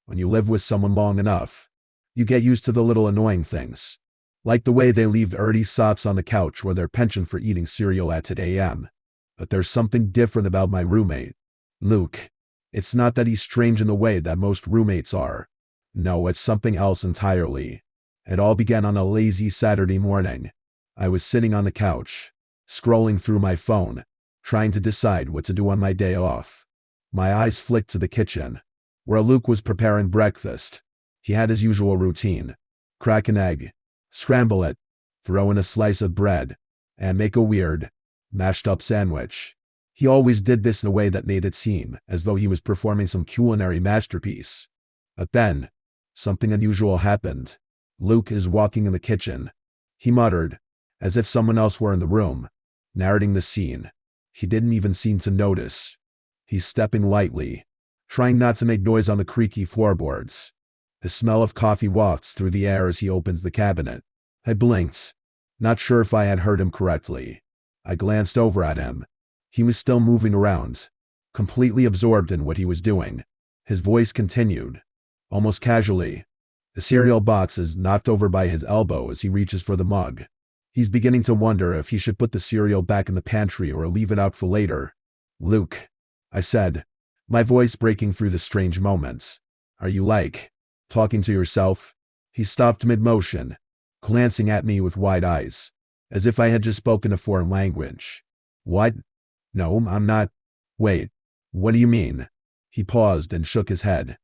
When you live with someone long enough, you get used to the little annoying things. Like the way they leave dirty socks on the couch or their penchant for eating cereal at 10 a.m. But there's something different about my roommate, Luke. It's not that he's strange in the way that most roommates are. No, it's something else entirely. It all began on a lazy Saturday morning. I was sitting on the couch, scrolling through my phone, trying to decide what to do on my day off. My eyes flicked to the kitchen, where Luke was preparing breakfast. He had his usual routine: crack an egg, scramble it, throw in a slice of bread, and make a weird, mashed up sandwich. He always did this in a way that made it seem as though he was performing some culinary masterpiece. But then, something unusual happened. Luke is walking in the kitchen. He muttered, as if someone else were in the room, narrating the scene. He didn't even seem to notice. He's stepping lightly, trying not to make noise on the creaky floorboards. The smell of coffee wafts through the air as he opens the cabinet. I blinked, not sure if I had heard him correctly. I glanced over at him. He was still moving around, completely absorbed in what he was doing. His voice continued, almost casually. The cereal box is knocked over by his elbow as he reaches for the mug. He's beginning to wonder if he should put the cereal back in the pantry or leave it out for later. "Luke," I said, my voice breaking through the strange moments. "Are you talking to yourself?" He stopped mid-motion, glancing at me with wide eyes, as if I had just spoken a foreign language. "What? No, I'm not." "Wait, what do you mean?" He paused and shook his head.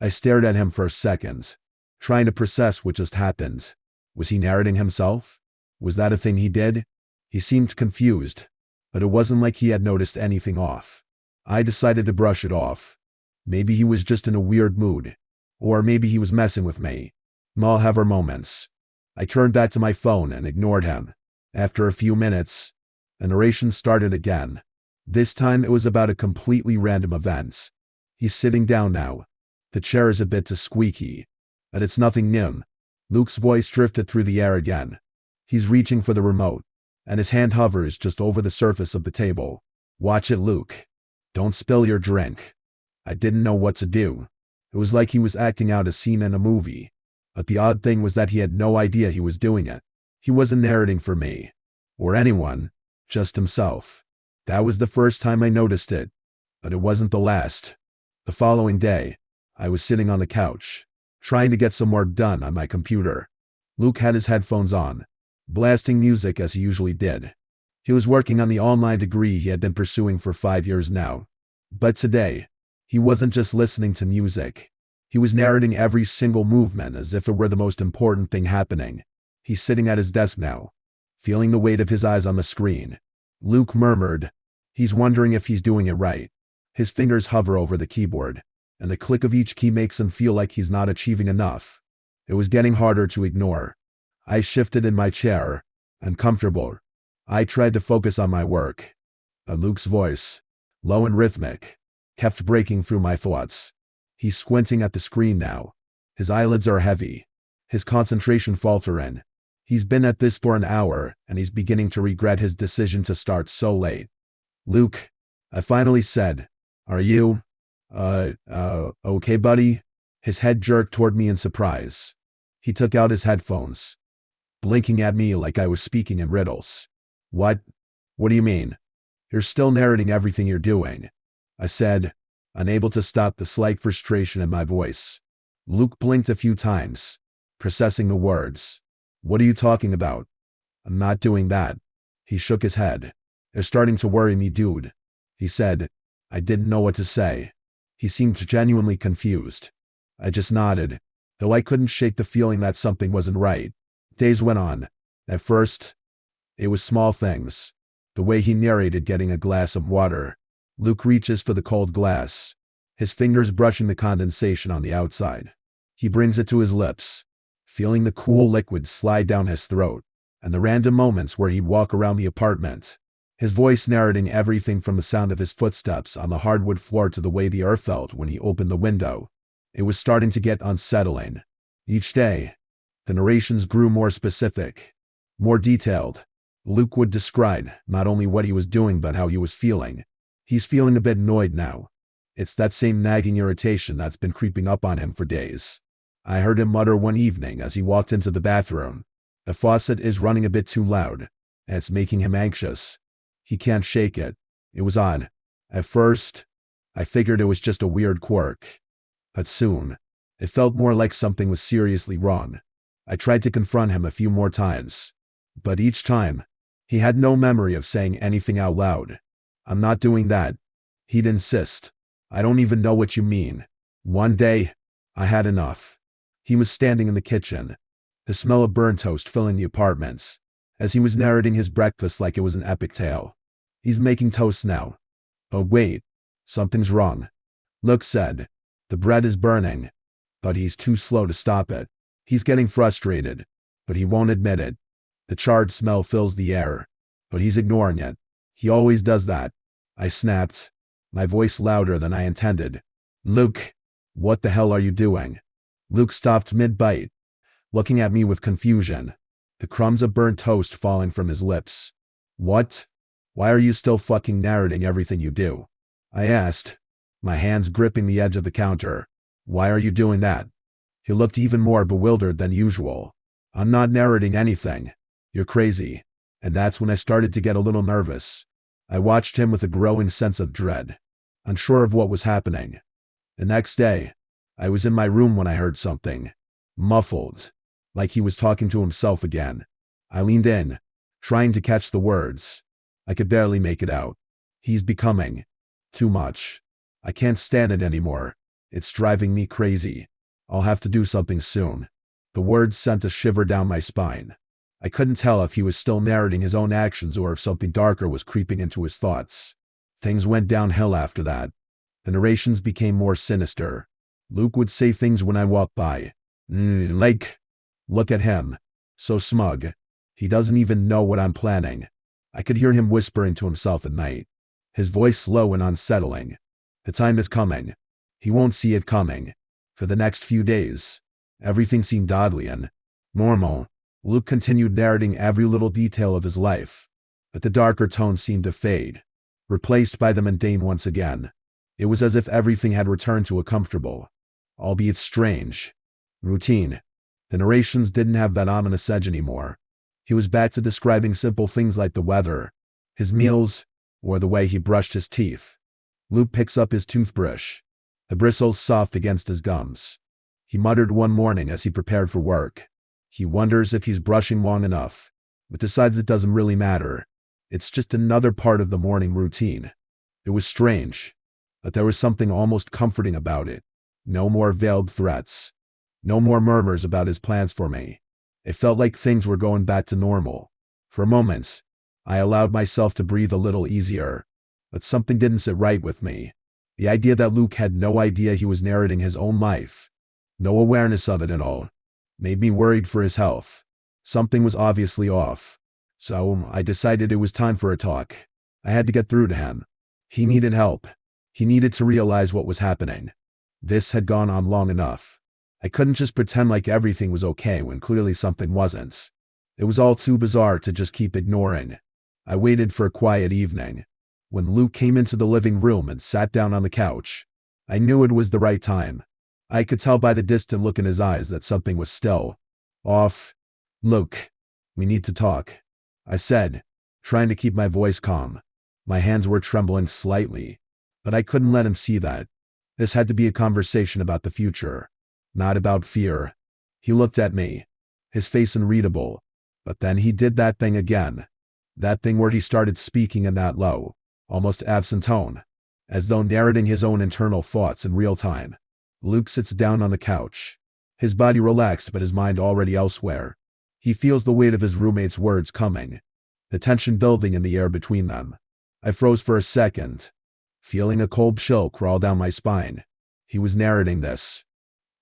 I stared at him for a second, trying to process what just happened. Was he narrating himself? Was that a thing he did? He seemed confused, but it wasn't like he had noticed anything off. I decided to brush it off. Maybe he was just in a weird mood, or maybe he was messing with me. I'll have our moments. I turned back to my phone and ignored him. After a few minutes, the narration started again. This time it was about a completely random event. He's sitting down now. The chair is a bit too squeaky, but it's nothing new. Luke's voice drifted through the air again. He's reaching for the remote, and his hand hovers just over the surface of the table. "Watch it, Luke. Don't spill your drink." I didn't know what to do. It was like he was acting out a scene in a movie. But the odd thing was that he had no idea he was doing it. He wasn't narrating for me, or anyone, just himself. That was the first time I noticed it, but it wasn't the last. The following day, I was sitting on the couch, trying to get some work done on my computer. Luke had his headphones on, blasting music as he usually did. He was working on the online degree he had been pursuing for 5 years now. But today, he wasn't just listening to music. He was narrating every single movement as if it were the most important thing happening. He's sitting at his desk now, feeling the weight of his eyes on the screen. Luke murmured. He's wondering if he's doing it right. His fingers hover over the keyboard, and the click of each key makes him feel like he's not achieving enough. It was getting harder to ignore. I shifted in my chair, uncomfortable. I tried to focus on my work. But Luke's voice, low and rhythmic, kept breaking through my thoughts. He's squinting at the screen now. His eyelids are heavy, his concentration faltering. He's been at this for an hour, and he's beginning to regret his decision to start so late. "Luke," I finally said, "are you, okay, buddy?" His head jerked toward me in surprise. He took out his headphones, blinking at me like I was speaking in riddles. What do you mean?" "You're still narrating everything you're doing," I said, unable to stop the slight frustration in my voice. Luke blinked a few times, processing the words. "What are you talking about?" "I'm not doing that." He shook his head. "They're starting to worry me, dude," he said. I didn't know what to say. He seemed genuinely confused. I just nodded, though I couldn't shake the feeling that something wasn't right. Days went on. At first, it was small things. The way he narrated getting a glass of water. Luke reaches for the cold glass, his fingers brushing the condensation on the outside. He brings it to his lips, feeling the cool liquid slide down his throat, and the random moments where he'd walk around the apartment, his voice narrating everything from the sound of his footsteps on the hardwood floor to the way the air felt when he opened the window. It was starting to get unsettling. Each day, the narrations grew more specific, more detailed. Luke would describe not only what he was doing but how he was feeling. "He's feeling a bit annoyed now," It's that same nagging irritation that's been creeping up on him for days. I heard him mutter one evening as he walked into the bathroom. The faucet is running a bit too loud, and it's making him anxious. He can't shake it. It was odd. At first, I figured it was just a weird quirk. But soon, it felt more like something was seriously wrong. I tried to confront him a few more times, but each time, he had no memory of saying anything out loud. I'm not doing that. He'd insist. I don't even know what you mean. One day, I had enough. He was standing in the kitchen, the smell of burnt toast filling the apartments, as he was narrating his breakfast like it was an epic tale. He's making toast now. Oh wait, something's wrong. Luke said. The bread is burning, but he's too slow to stop it. He's getting frustrated, but he won't admit it. The charred smell fills the air, but he's ignoring it. He always does that. I snapped, my voice louder than I intended. Luke, what the hell are you doing? Luke stopped mid-bite, looking at me with confusion, the crumbs of burnt toast falling from his lips. What? Why are you still fucking narrating everything you do? I asked, my hands gripping the edge of the counter. Why are you doing that? He looked even more bewildered than usual. I'm not narrating anything. You're crazy. And that's when I started to get a little nervous. I watched him with a growing sense of dread, unsure of what was happening. The next day, I was in my room when I heard something. Muffled, like he was talking to himself again. I leaned in, trying to catch the words. I could barely make it out. He's becoming too much. I can't stand it anymore. It's driving me crazy. I'll have to do something soon. The words sent a shiver down my spine. I couldn't tell if he was still narrating his own actions or if something darker was creeping into his thoughts. Things went downhill after that. The narrations became more sinister. Luke would say things when I walked by. Like, look at him. So smug. He doesn't even know what I'm planning. I could hear him whispering to himself at night. His voice slow and unsettling. The time is coming. He won't see it coming. For the next few days, everything seemed oddly and normal. Luke continued narrating every little detail of his life, but the darker tone seemed to fade, replaced by the mundane once again. It was as if everything had returned to a comfortable, albeit strange, routine. The narrations didn't have that ominous edge anymore. He was back to describing simple things like the weather, his meals, or the way he brushed his teeth. Luke picks up his toothbrush, the bristles soft against his gums. He muttered one morning as he prepared for work. He wonders if he's brushing long enough, but decides it doesn't really matter. It's just another part of the morning routine. It was strange, but there was something almost comforting about it. No more veiled threats. No more murmurs about his plans for me. It felt like things were going back to normal. For moments, I allowed myself to breathe a little easier, but something didn't sit right with me. The idea that Luke had no idea he was narrating his own life, no awareness of it at all, made me worried for his health. Something was obviously off. So I decided it was time for a talk. I had to get through to him. He needed help. He needed to realize what was happening. This had gone on long enough. I couldn't just pretend like everything was okay when clearly something wasn't. It was all too bizarre to just keep ignoring. I waited for a quiet evening. When Luke came into the living room and sat down on the couch, I knew it was the right time. I could tell by the distant look in his eyes that something was still off. Luke, we need to talk, I said, trying to keep my voice calm. My hands were trembling slightly, but I couldn't let him see that. This had to be a conversation about the future, not about fear. He looked at me, his face unreadable, but then he did that thing again. That thing where he started speaking in that low, almost absent tone, as though narrating his own internal thoughts in real time. Luke sits down on the couch, his body relaxed but his mind already elsewhere. He feels the weight of his roommate's words coming, the tension building in the air between them. I froze for a second, feeling a cold chill crawl down my spine. He was narrating this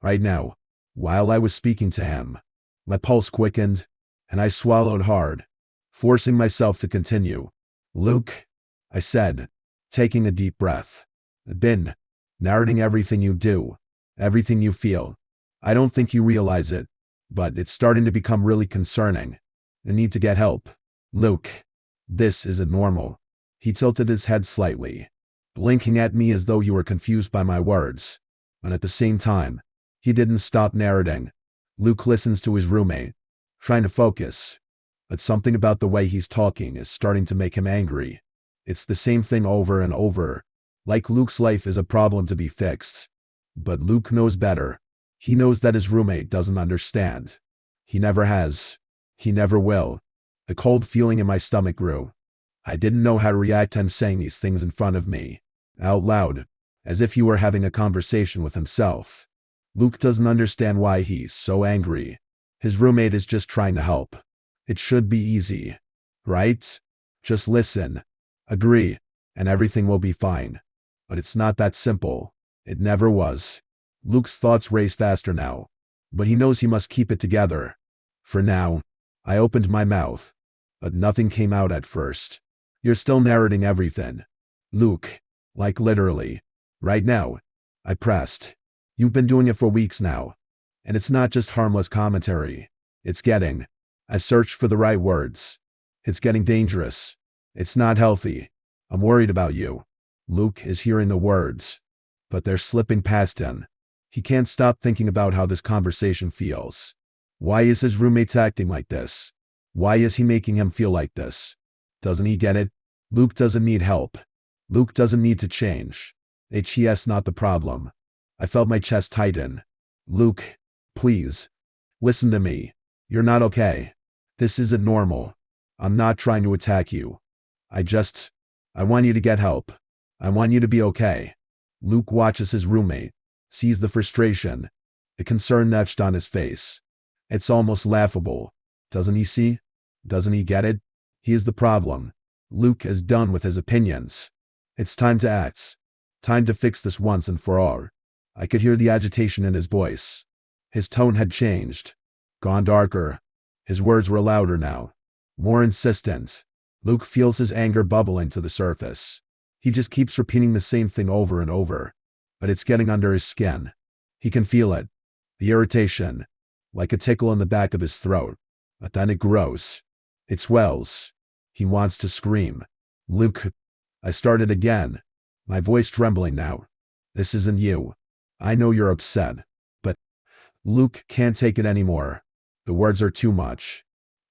right now, while I was speaking to him. My pulse quickened, and I swallowed hard, forcing myself to continue. Luke, I said, taking a deep breath. Been narrating everything you do, everything you feel. I don't think you realize it, but it's starting to become really concerning. I need to get help. Luke, this isn't normal. He tilted his head slightly, blinking at me as though you were confused by my words. And at the same time, he didn't stop narrating. Luke listens to his roommate, trying to focus. But something about the way he's talking is starting to make him angry. It's the same thing over and over. Like Luke's life is a problem to be fixed. But Luke knows better. He knows that his roommate doesn't understand. He never has. He never will. A cold feeling in my stomach grew. I didn't know how to react to him saying these things in front of me, out loud, as if he were having a conversation with himself. Luke doesn't understand why he's so angry. His roommate is just trying to help. It should be easy, right? Just listen, agree, and everything will be fine. But it's not that simple. It never was. Luke's thoughts race faster now, but he knows he must keep it together. For now, I opened my mouth, but nothing came out at first. You're still narrating everything. Luke, like literally. Right now. I pressed. You've been doing it for weeks now. And it's not just harmless commentary. It's getting. I searched for the right words. It's getting dangerous. It's not healthy. I'm worried about you. Luke is hearing the words, but they're slipping past him. He can't stop thinking about how this conversation feels. Why is his roommate acting like this? Why is he making him feel like this? Doesn't he get it? Luke doesn't need help. Luke doesn't need to change. HES not the problem. I felt my chest tighten. Luke, please. Listen to me. You're not okay. This isn't normal. I'm not trying to attack you. I want you to get help. I want you to be okay. Luke watches his roommate, sees the frustration, the concern etched on his face. It's almost laughable. Doesn't he see? Doesn't he get it? He is the problem. Luke is done with his opinions. It's time to act. Time to fix this once and for all. I could hear the agitation in his voice. His tone had changed. Gone darker. His words were louder now. More insistent. Luke feels his anger bubbling to the surface. He just keeps repeating the same thing over and over. But it's getting under his skin. He can feel it. The irritation. Like a tickle in the back of his throat. But then it grows. It swells. He wants to scream. Luke. I started again. My voice trembling now. This isn't you. I know you're upset. But Luke can't take it anymore. The words are too much.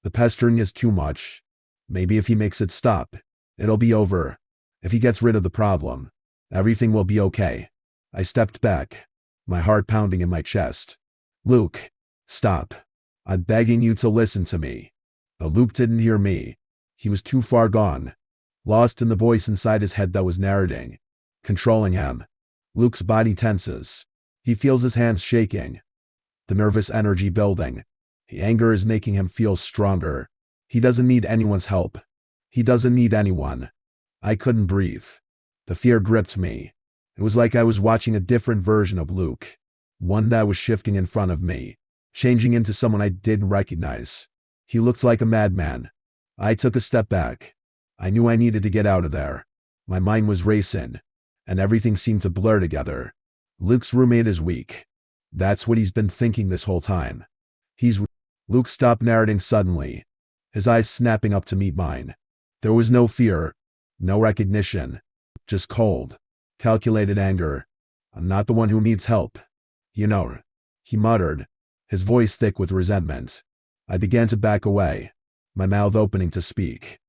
The pestering is too much. Maybe if he makes it stop, it'll be over. If he gets rid of the problem, everything will be okay. I stepped back, my heart pounding in my chest. Luke, stop. I'm begging you to listen to me. But Luke didn't hear me. He was too far gone, lost in the voice inside his head that was narrating, controlling him. Luke's body tenses. He feels his hands shaking, the nervous energy building. The anger is making him feel stronger. He doesn't need anyone's help. He doesn't need anyone. I couldn't breathe. The fear gripped me. It was like I was watching a different version of Luke, one that was shifting in front of me, changing into someone I didn't recognize. He looked like a madman. I took a step back. I knew I needed to get out of there. My mind was racing, and everything seemed to blur together. Luke's roommate is weak. That's what he's been thinking this whole time. Luke stopped narrating suddenly, his eyes snapping up to meet mine. There was no fear, no recognition, just cold, calculated anger. I'm not the one who needs help. You know, he muttered, his voice thick with resentment. I began to back away, my mouth opening to speak.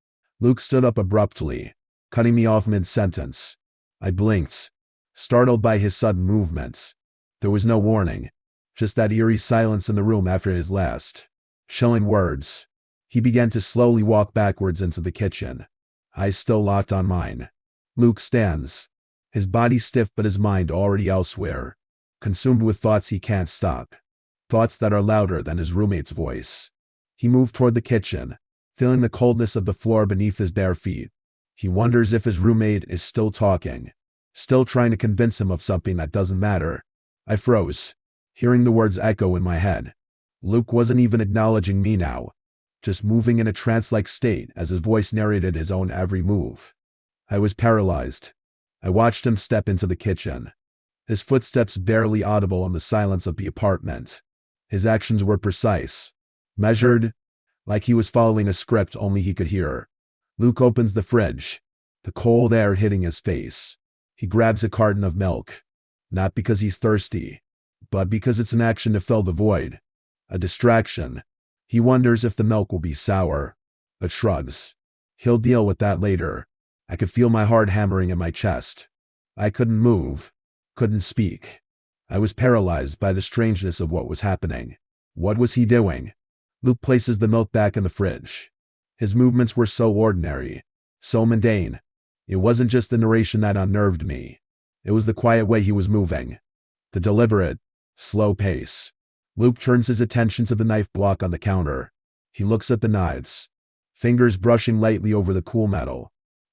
Luke stood up abruptly, cutting me off mid-sentence. I blinked, startled by his sudden movement. There was no warning, just that eerie silence in the room after his last, chilling words. He began to slowly walk backwards into the kitchen, eyes still locked on mine. Luke stands, his body stiff but his mind already elsewhere, consumed with thoughts he can't stop, thoughts that are louder than his roommate's voice. He moved toward the kitchen, feeling the coldness of the floor beneath his bare feet. He wonders if his roommate is still talking, still trying to convince him of something that doesn't matter. I froze, hearing the words echo in my head. Luke wasn't even acknowledging me now, just moving in a trance-like state as his voice narrated his own every move. I was paralyzed. I watched him step into the kitchen, his footsteps barely audible in the silence of the apartment. His actions were precise, measured, like he was following a script only he could hear. Luke opens the fridge, the cold air hitting his face. He grabs a carton of milk. Not because he's thirsty, but because it's an action to fill the void. A distraction. He wonders if the milk will be sour, but shrugs. He'll deal with that later. I could feel my heart hammering in my chest. I couldn't move, couldn't speak. I was paralyzed by the strangeness of what was happening. What was he doing? Luke places the milk back in the fridge. His movements were so ordinary, so mundane. It wasn't just the narration that unnerved me. It was the quiet way he was moving. The deliberate, slow pace. Luke turns his attention to the knife block on the counter. He looks at the knives, fingers brushing lightly over the cool metal.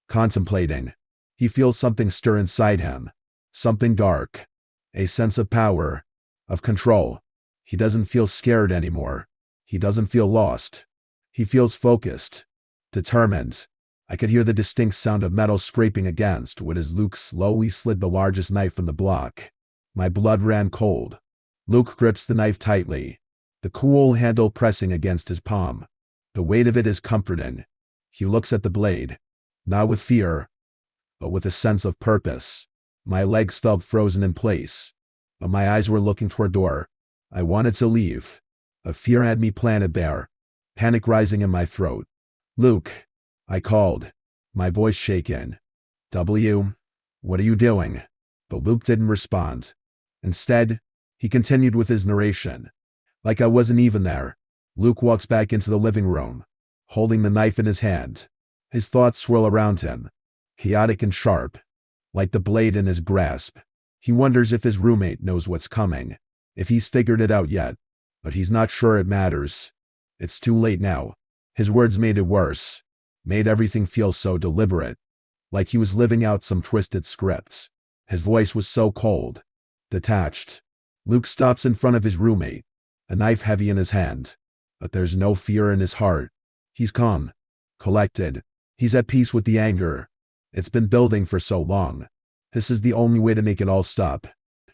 Contemplating. He feels something stir inside him. Something dark. A sense of power, of control. He doesn't feel scared anymore. He doesn't feel lost. He feels focused, determined. I could hear the distinct sound of metal scraping against wood as Luke slowly slid the largest knife from the block. My blood ran cold. Luke grips the knife tightly, the cool handle pressing against his palm. The weight of it is comforting. He looks at the blade, not with fear, but with a sense of purpose. My legs felt frozen in place, but my eyes were looking toward the door. I wanted to leave. A fear had me planted there, panic rising in my throat. Luke, I called, my voice shaken. W, what are you doing? But Luke didn't respond. Instead, he continued with his narration. Like I wasn't even there. Luke walks back into the living room, holding the knife in his hand. His thoughts swirl around him, chaotic and sharp, like the blade in his grasp. He wonders if his roommate knows what's coming, if he's figured it out yet, but he's not sure it matters. It's too late now. His words made it worse, made everything feel so deliberate, like he was living out some twisted script. His voice was so cold, detached. Luke stops in front of his roommate, a knife heavy in his hand, but there's no fear in his heart. He's calm, collected. He's at peace with the anger. It's been building for so long. This is the only way to make it all stop.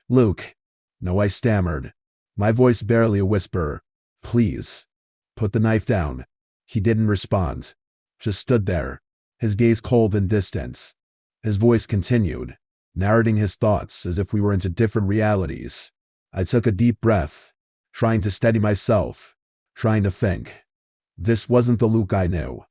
Luke. No, I stammered, my voice barely a whisper. Please. Put the knife down. He didn't respond, just stood there, his gaze cold and distant. His voice continued, narrating his thoughts as if we were into different realities. I took a deep breath, trying to steady myself, trying to think. This wasn't the Luke I knew.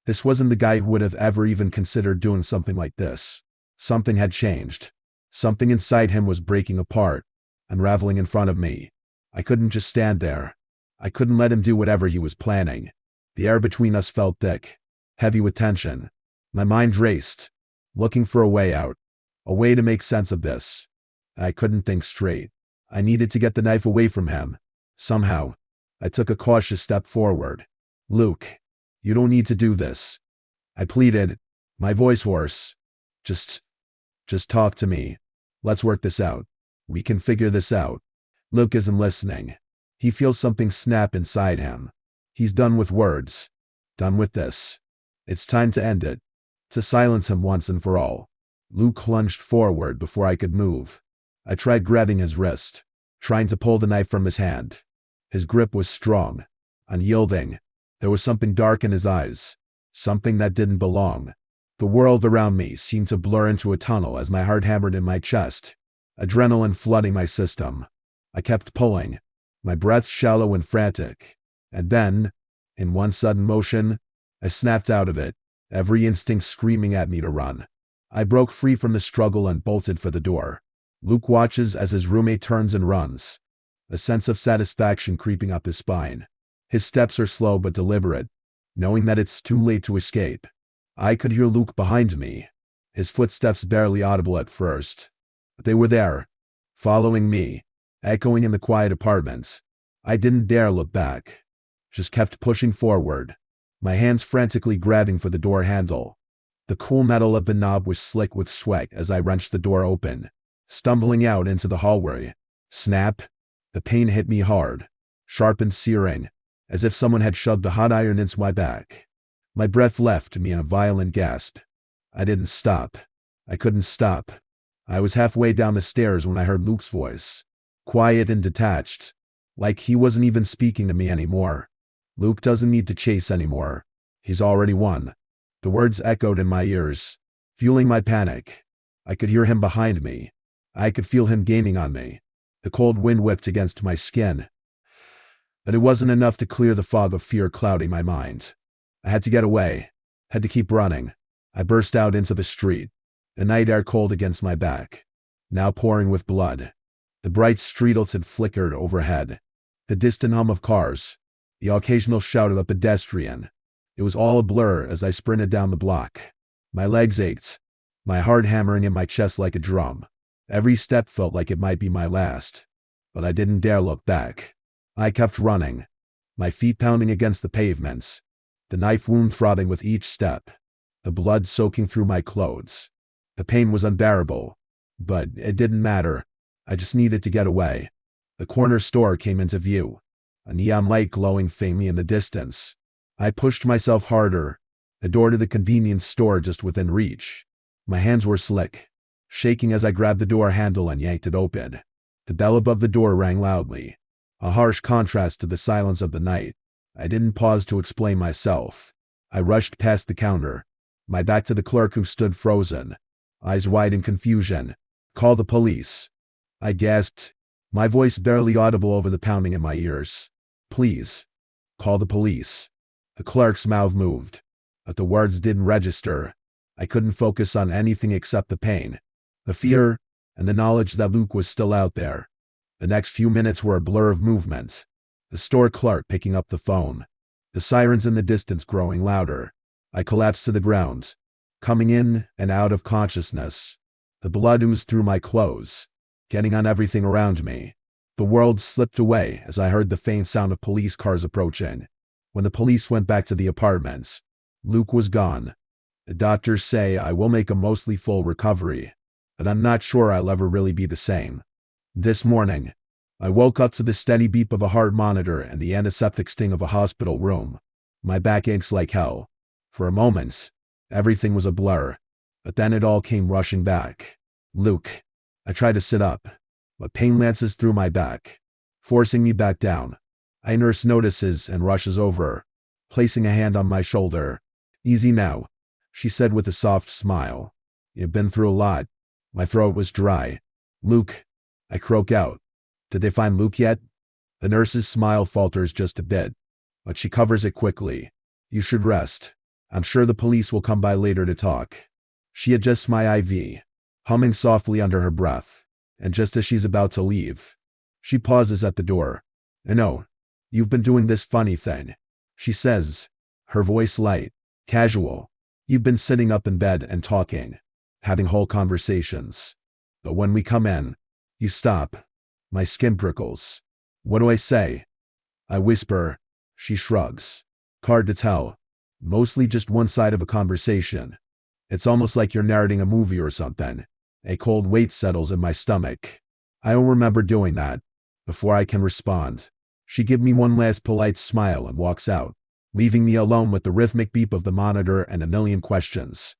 This wasn't the guy who would have ever even considered doing something like this. Something had changed. Something inside him was breaking apart, unraveling in front of me. I couldn't just stand there. I couldn't let him do whatever he was planning. The air between us felt thick, heavy with tension. My mind raced, looking for a way out, a way to make sense of this. I couldn't think straight. I needed to get the knife away from him. Somehow, I took a cautious step forward. Luke, you don't need to do this. I pleaded, my voice hoarse. Just talk to me. Let's work this out. We can figure this out. Luke isn't listening. He feels something snap inside him. He's done with words. Done with this. It's time to end it. To silence him once and for all. Luke lunged forward before I could move. I tried grabbing his wrist, trying to pull the knife from his hand. His grip was strong, unyielding. There was something dark in his eyes, something that didn't belong. The world around me seemed to blur into a tunnel as my heart hammered in my chest, adrenaline flooding my system. I kept pulling, my breath shallow and frantic. And then, in one sudden motion, I snapped out of it, every instinct screaming at me to run. I broke free from the struggle and bolted for the door. Luke watches as his roommate turns and runs, a sense of satisfaction creeping up his spine. His steps are slow but deliberate, knowing that it's too late to escape. I could hear Luke behind me, his footsteps barely audible at first. But they were there, following me, echoing in the quiet apartments. I didn't dare look back, just kept pushing forward, my hands frantically grabbing for the door handle. The cool metal of the knob was slick with sweat as I wrenched the door open, stumbling out into the hallway. Snap! The pain hit me hard, sharp and searing, as if someone had shoved a hot iron into my back. My breath left me in a violent gasp. I didn't stop. I couldn't stop. I was halfway down the stairs when I heard Luke's voice, quiet and detached, like he wasn't even speaking to me anymore. Luke doesn't need to chase anymore. He's already won. The words echoed in my ears, fueling my panic. I could hear him behind me. I could feel him gaining on me. The cold wind whipped against my skin. But it wasn't enough to clear the fog of fear clouding my mind. I had to get away. Had to keep running. I burst out into the street. The night air cold against my back. Now pouring with blood. The bright streetlights had flickered overhead. The distant hum of cars. The occasional shout of a pedestrian. It was all a blur as I sprinted down the block. My legs ached. My heart hammering in my chest like a drum. Every step felt like it might be my last. But I didn't dare look back. I kept running. My feet pounding against the pavements. The knife wound throbbing with each step. The blood soaking through my clothes. The pain was unbearable. But it didn't matter. I just needed to get away. The corner store came into view. A neon light glowing faintly in the distance. I pushed myself harder. The door to the convenience store just within reach. My hands were slick, shaking as I grabbed the door handle and yanked it open. The bell above the door rang loudly. A harsh contrast to the silence of the night. I didn't pause to explain myself. I rushed past the counter, my back to the clerk who stood frozen, eyes wide in confusion. "Call the police." I gasped, my voice barely audible over the pounding in my ears. "Please, call the police." The clerk's mouth moved, but the words didn't register. I couldn't focus on anything except the pain, the fear, and the knowledge that Luke was still out there. The next few minutes were a blur of movement. The store clerk picking up the phone. The sirens in the distance growing louder. I collapsed to the ground, coming in and out of consciousness. The blood oozed through my clothes, getting on everything around me. The world slipped away as I heard the faint sound of police cars approaching. When the police went back to the apartments, Luke was gone. The doctors say I will make a mostly full recovery, but I'm not sure I'll ever really be the same. This morning, I woke up to the steady beep of a heart monitor and the antiseptic sting of a hospital room. My back aches like hell. For a moment, everything was a blur, but then it all came rushing back. Luke. I tried to sit up, but pain lances through my back, forcing me back down. A nurse notices and rushes over, placing a hand on my shoulder. "Easy now," she said with a soft smile. "You've been through a lot." My throat was dry. "Luke," I croak out. "Did they find Luke yet?" The nurse's smile falters just a bit, but she covers it quickly. "You should rest. I'm sure the police will come by later to talk." She adjusts my IV, humming softly under her breath, and just as she's about to leave, she pauses at the door. "I know, you've been doing this funny thing," she says, her voice light, casual. "You've been sitting up in bed and talking, having whole conversations. But when we come in, you stop." My skin prickles. "What do I say?" I whisper. She shrugs. "Hard to tell. Mostly just one side of a conversation. It's almost like you're narrating a movie or something." A cold weight settles in my stomach. I don't remember doing that. Before I can respond, she gives me one last polite smile and walks out, leaving me alone with the rhythmic beep of the monitor and a million questions.